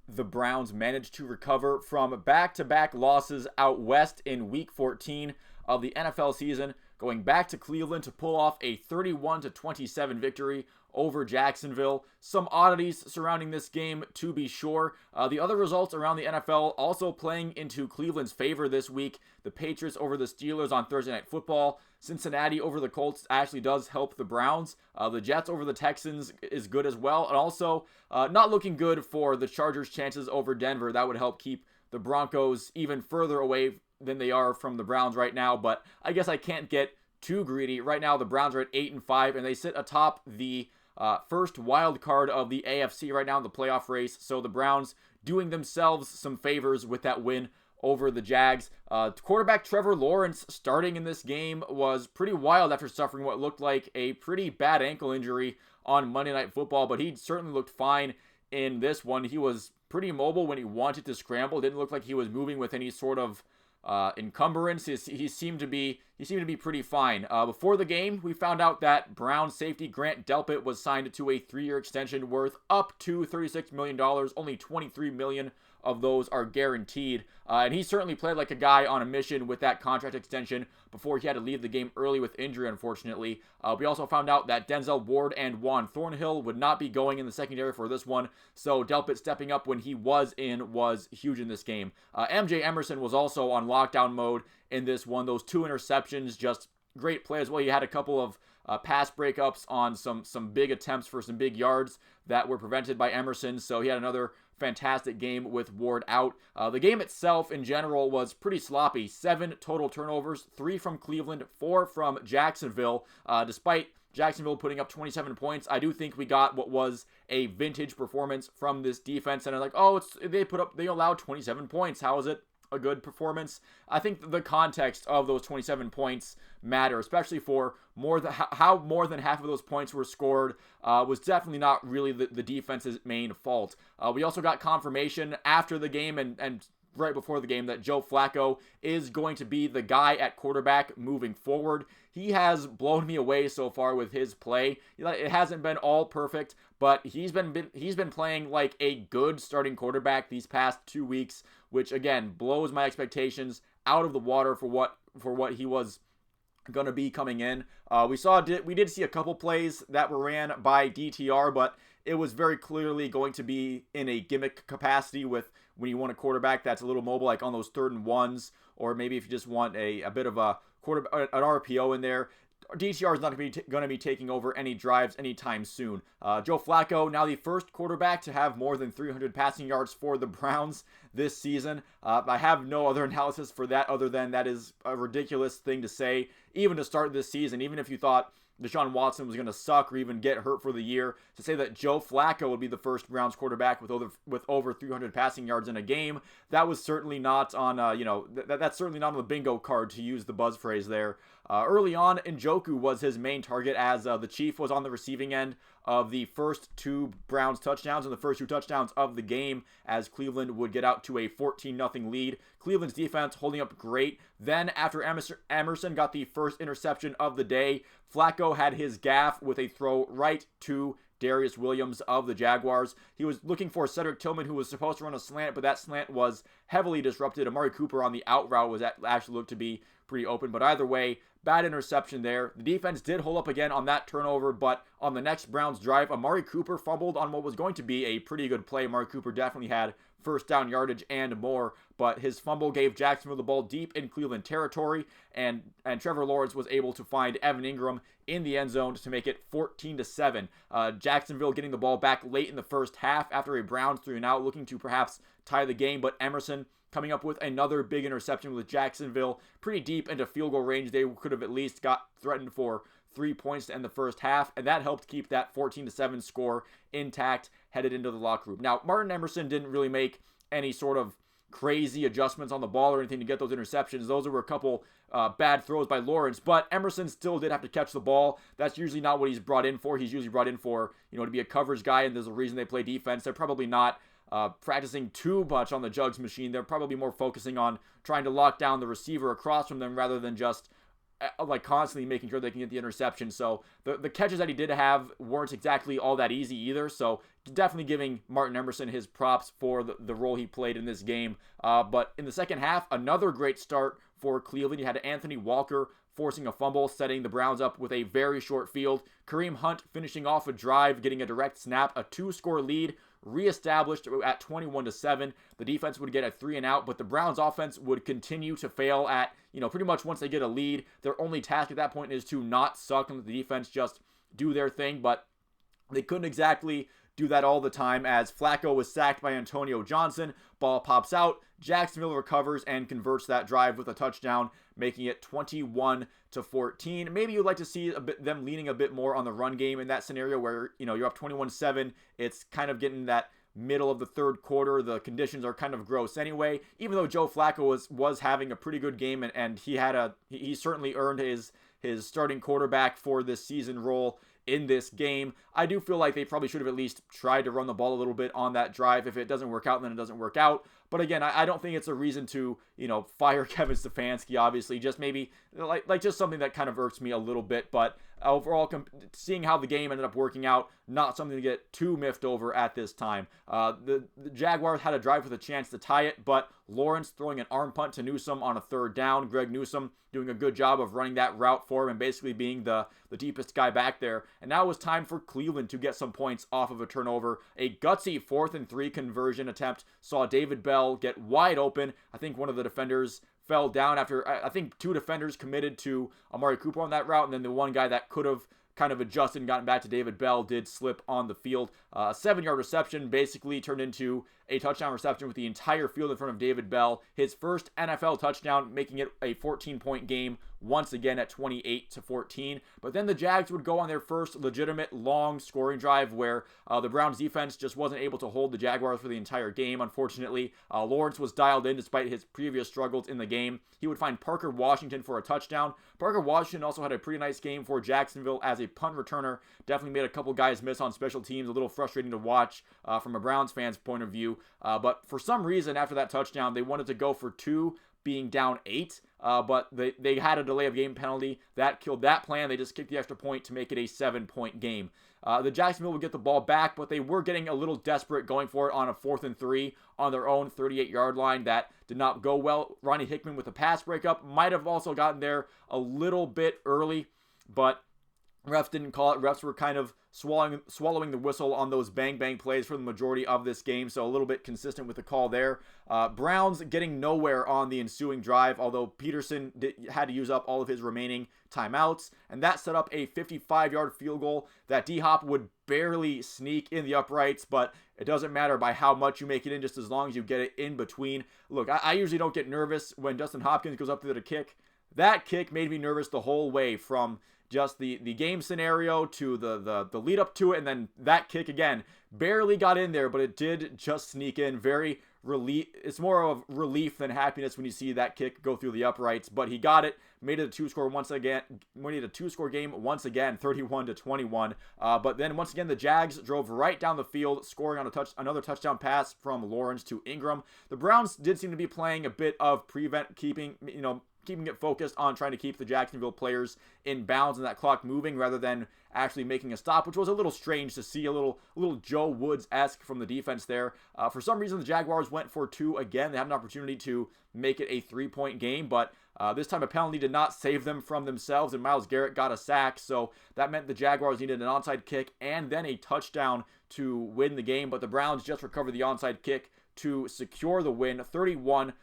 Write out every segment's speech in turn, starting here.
the Browns managed to recover from back-to-back losses out west in Week 14 of the NFL season, going back to Cleveland to pull off a 31-27 victory over Jacksonville. Some oddities surrounding this game, to be sure. The other results around the NFL also playing into Cleveland's favor this week. The Patriots over the Steelers on Thursday Night Football. Cincinnati over the Colts actually does help the Browns. The Jets over the Texans is good as well. And also, not looking good for the Chargers' chances over Denver. That would help keep the Broncos even further away than they are from the Browns right now. But I guess I can't get too greedy. Right now, the Browns are at 8-5, and they sit atop the first wild card of the AFC right now in the playoff race. So the Browns doing themselves some favors with that win over the Jags. Quarterback Trevor Lawrence starting in this game was pretty wild after suffering what looked like a pretty bad ankle injury on Monday Night Football, but he certainly looked fine in this one. He was pretty mobile when he wanted to scramble. Didn't look like he was moving with any sort of encumbrance. He seemed to be pretty fine. Before the game, we found out that Brown safety Grant Delpit was signed to a 3-year extension worth up to $36 million. Only $23 million of those are guaranteed. And he certainly played like a guy on a mission with that contract extension before he had to leave the game early with injury, unfortunately. We also found out that Denzel Ward and Juan Thornhill would not be going in the secondary for this one, so Delpit stepping up when he was in was huge in this game. MJ Emerson was also on lockdown mode in this one. Those 2 interceptions, just great play as well. He had a couple of pass breakups on some big attempts for some big yards that were prevented by Emerson, so he had another fantastic game with Ward out. The game itself in general was pretty sloppy. 7 total turnovers, 3 from Cleveland, 4 from Jacksonville. Despite Jacksonville putting up 27 points, I do think we got what was a vintage performance from this defense. And I'm like, oh, they allowed 27 points. How is it a good performance? I think the context of those 27 points matter, especially for how more than half of those points were scored was definitely not really the defense's main fault. We also got confirmation after the game and right before the game that Joe Flacco is going to be the guy at quarterback moving forward. He has blown me away so far with his play. It hasn't been all perfect, but he's been playing like a good starting quarterback these past 2 weeks, which again blows my expectations out of the water for what he was going to be coming in. We did see a couple plays that were ran by DTR, but it was very clearly going to be in a gimmick capacity with when you want a quarterback that's a little mobile, like on those 3rd and 1s, or maybe if you just want a bit of an RPO in there. DTR is not going to be taking over any drives anytime soon. Joe Flacco, now the first quarterback to have more than 300 passing yards for the Browns this season. I have no other analysis for that other than that is a ridiculous thing to say, even to start this season. Even if you thought Deshaun Watson was going to suck or even get hurt for the year, to say that Joe Flacco would be the first Browns quarterback with over 300 passing yards in a game, that was certainly not on that's certainly not on the bingo card, to use the buzz phrase there. Early on, Njoku was his main target, as the Chief was on the receiving end of the first 2 Browns touchdowns and the first 2 touchdowns of the game, as Cleveland would get out to a 14-0 lead. Cleveland's defense holding up great. Then after Emerson got the first interception of the day, Flacco had his gaff with a throw right to Darius Williams of the Jaguars. He was looking for Cedric Tillman, who was supposed to run a slant, but that slant was heavily disrupted. Amari Cooper on the out route was actually looked to be pretty open, but either way, bad interception there. The defense did hold up again on that turnover, but on the next Browns drive, Amari Cooper fumbled on what was going to be a pretty good play. Amari Cooper definitely had first down yardage and more, but his fumble gave Jacksonville the ball deep in Cleveland territory, and Trevor Lawrence was able to find Evan Ingram in the end zone to make it 14-7. Jacksonville getting the ball back late in the first half after a Browns 3-and-out, looking to perhaps tie the game, but Emerson coming up with another big interception with Jacksonville pretty deep into field goal range. They could have at least got threatened for 3 points to end the first half, and that helped keep that 14-7 score intact headed into the locker room. Now, Martin Emerson didn't really make any sort of crazy adjustments on the ball or anything to get those interceptions. Those were a couple bad throws by Lawrence, but Emerson still did have to catch the ball. That's usually not what he's brought in for. He's usually brought in for, to be a coverage guy, and there's a reason they play defense. They're probably not practicing too much on the jugs machine. They're probably more focusing on trying to lock down the receiver across from them rather than just like constantly making sure they can get the interception. So the catches that he did have weren't exactly all that easy either. So definitely giving Martin Emerson his props for the role he played in this game. But in the second half, another great start for Cleveland. You had Anthony Walker forcing a fumble, setting the Browns up with a very short field. Kareem Hunt finishing off a drive, getting a direct snap, a 2-score lead, reestablished at 21-7. The defense would get a 3-and-out, but the Browns offense would continue to fail at, pretty much once they get a lead. Their only task at that point is to not suck and let the defense just do their thing, but they couldn't exactly do that all the time as Flacco was sacked by Antonio Johnson. Ball pops out. Jacksonville recovers and converts that drive with a touchdown, making it 21-14. Maybe you'd like to see them leaning a bit more on the run game in that scenario where, you're up 21-7. It's kind of getting that middle of the third quarter. The conditions are kind of gross anyway, even though Joe Flacco was having a pretty good game and he certainly earned his starting quarterback for this season role in this game. I do feel like they probably should have at least tried to run the ball a little bit on that drive. If it doesn't work out, then it doesn't work out. But again, I don't think it's a reason to, fire Kevin Stefanski, obviously. Just maybe, like just something that kind of irks me a little bit. But overall, seeing how the game ended up working out, not something to get too miffed over at this time. The Jaguars had a drive with a chance to tie it, but Lawrence throwing an arm punt to Newsome on a third down. Greg Newsome doing a good job of running that route for him and basically being the deepest guy back there. And now it was time for Cleveland to get some points off of a turnover. A gutsy 4th-and-3 conversion attempt saw David Bell get wide open. I think one of the defenders fell down after, I think 2 defenders committed to Amari Cooper on that route, and then the one guy that could have kind of adjusted and gotten back to David Bell did slip on the field. A 7-yard reception basically turned into a touchdown reception with the entire field in front of David Bell. His first NFL touchdown, making it a 14-point game once again at 28-14. But then the Jags would go on their first legitimate long scoring drive where the Browns defense just wasn't able to hold the Jaguars for the entire game, unfortunately. Lawrence was dialed in despite his previous struggles in the game. He would find Parker Washington for a touchdown. Parker Washington also had a pretty nice game for Jacksonville as a punt returner. Definitely made a couple guys miss on special teams. A little frustrating to watch from a Browns fan's point of view. But for some reason, after that touchdown, they wanted to go for 2, being down 8. But they had a delay of game penalty. That killed that plan. They just kicked the extra point to make it a 7-point game. The Jacksonville would get the ball back, but they were getting a little desperate going for it on a 4th-and-3 on their own 38-yard line. That did not go well. Ronnie Hickman with a pass breakup might have also gotten there a little bit early, but refs didn't call it. Refs were kind of swallowing the whistle on those bang-bang plays for the majority of this game, so a little bit consistent with the call there. Browns getting nowhere on the ensuing drive, although Peterson had to use up all of his remaining timeouts, and that set up a 55-yard field goal that D-Hop would barely sneak in the uprights, but it doesn't matter by how much you make it in, just as long as you get it in between. Look, I usually don't get nervous when Justin Hopkins goes up there to kick. That kick made me nervous the whole way, from just the game scenario to the lead up to it, and then that kick again barely got in there, but it did just sneak in. Very relief. It's more of relief than happiness when you see that kick go through the uprights, but he got it, made it a 2-score once again. Made it a 2-score game once again, 31-21. But then once again, the Jags drove right down the field, scoring on another touchdown pass from Lawrence to Ingram. The Browns did seem to be playing a bit of keeping it focused on trying to keep the Jacksonville players in bounds and that clock moving rather than actually making a stop, which was a little strange to see, a little Joe Woods-esque from the defense there. For some reason, the Jaguars went for 2 again. They had an opportunity to make it a 3-point game, but this time a penalty did not save them from themselves, and Myles Garrett got a sack, so that meant the Jaguars needed an onside kick and then a touchdown to win the game, but the Browns just recovered the onside kick to secure the win, 31-27.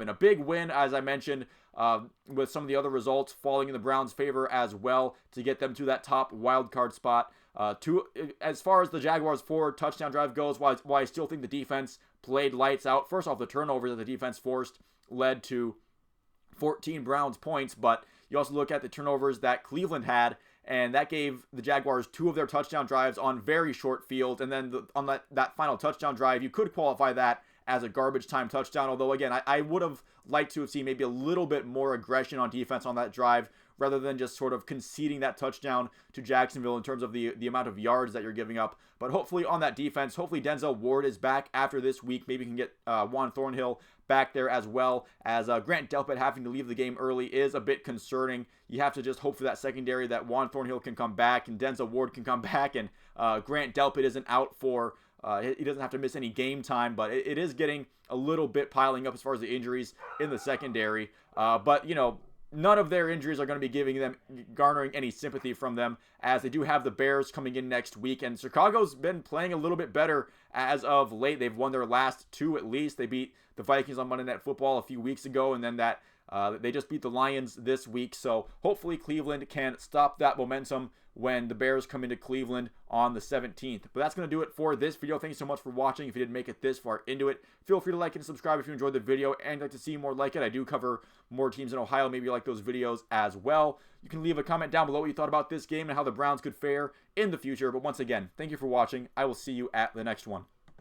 A big win, as I mentioned, with some of the other results falling in the Browns' favor as well to get them to that top wild card spot. As far as the Jaguars' 4 touchdown drive goes, while I still think the defense played lights out. First off, the turnover that the defense forced led to 14 Browns points, but you also look at the turnovers that Cleveland had, and that gave the Jaguars 2 of their touchdown drives on very short field. And then on that final touchdown drive, you could qualify that as a garbage time touchdown. Although, again, I would have liked to have seen maybe a little bit more aggression on defense on that drive rather than just sort of conceding that touchdown to Jacksonville in terms of the amount of yards that you're giving up. But hopefully on that defense, hopefully Denzel Ward is back after this week. Maybe you can get Juan Thornhill back there as well, as Grant Delpit having to leave the game early is a bit concerning. You have to just hope for that secondary that Juan Thornhill can come back and Denzel Ward can come back, and Grant Delpit isn't out for he doesn't have to miss any game time, but it is getting a little bit piling up as far as the injuries in the secondary. But, none of their injuries are going to be garnering any sympathy from them, as they do have the Bears coming in next week. And Chicago's been playing a little bit better as of late. They've won their last 2 at least. They beat the Vikings on Monday Night Football a few weeks ago, and then they just beat the Lions this week. So hopefully Cleveland can stop that momentum when the Bears come into Cleveland on the 17th. But that's going to do it for this video. Thank you so much for watching. If you didn't make it this far into it, feel free to like and subscribe if you enjoyed the video and you'd like to see more like it. I do cover more teams in Ohio. Maybe you like those videos as well. You can leave a comment down below what you thought about this game and how the Browns could fare in the future. But once again, thank you for watching. I will see you at the next one.